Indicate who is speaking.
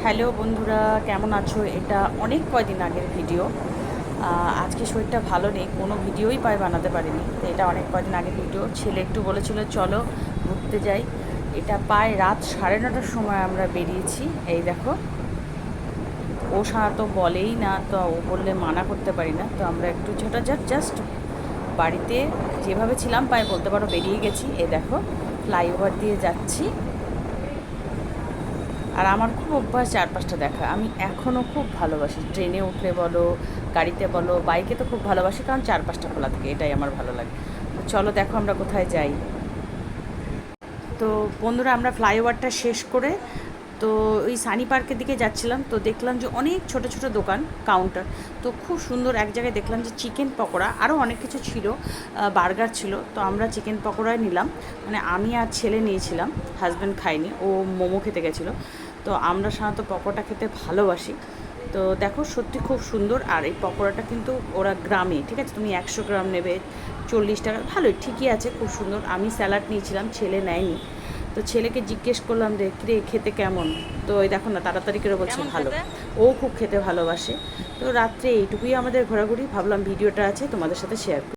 Speaker 1: Hello বন্ধুরা, কেমন আছো? এটা অনেক কয়দিন আগের ভিডিও। আজকে শরীরটা ভালো নেই, কোনো ভিডিওই বানাতে পারিনি। তো এটা অনেক কয়দিন আগের ভিডিও। ছেলে একটু বলেছিল চলো ঘুরতে যাই। এটা প্রায় রাত 9:30টার সময় আমরা বেরিয়েছি। এই দেখো, ও তো বলেই না, তো ও বললে মানা করতে পারি না। তো আমরা একটু ঝটাঝট জাস্ট বাড়িতে যেভাবে ছিলাম প্রায় বলতে পারো বেরিয়ে গেছি। এই দেখো, ফ্লাইওভার দিয়ে যাচ্ছি। আর আমার খুব অভ্যাস চারপাশটা দেখা, আমি এখনও খুব ভালোবাসি। ট্রেনে উঠলে বলো, গাড়িতে বলো, বাইকে তো খুব ভালোবাসি, কারণ চারপাশটা খোলা থাকে, এটাই আমার ভালো লাগে। তো চলো দেখো আমরা কোথায় যাই। তো বন্ধুরা, আমরা ফ্লাইওভারটা শেষ করে তো ওই সানি পার্কের দিকে যাচ্ছিলাম। তো দেখলাম যে অনেক ছোট ছোট দোকান, কাউন্টার। তো খুব সুন্দর এক জায়গায় দেখলাম যে চিকেন পকোড়া, আরও অনেক কিছু ছিল, বার্গার ছিল। তো আমরা চিকেন পকোড়াই নিলাম, মানে আমি আর ছেলে নিয়েছিলাম, হাজব্যান্ড খায়নি, ও মোমো খেতে গেছিলো। তো আমরা সাধারণত পকোড়া খেতে ভালোবাসি। তো দেখো সত্যি খুব সুন্দর। আর এই পকোড়াটা কিন্তু ওরা গ্রামে, ঠিক আছে, তুমি 100 গ্রাম নেবে 40 টাকা, ভালোই ঠিকই আছে, খুব সুন্দর। আমি স্যালাড নিয়েছিলাম, ছেলে নেয়নি। তো ছেলেকে জিজ্ঞেস করলাম রে কিরে খেতে কেমন। তো ওই দেখো না, তাড়াতাড়ি করে বলছে ভালো। ও খুব খেতে ভালোবাসে। তো রাত্রে এইটুকুই আমাদের ঘোরাঘুরি, ভাবলাম ভিডিওটা আছে তোমাদের সাথে শেয়ার করি।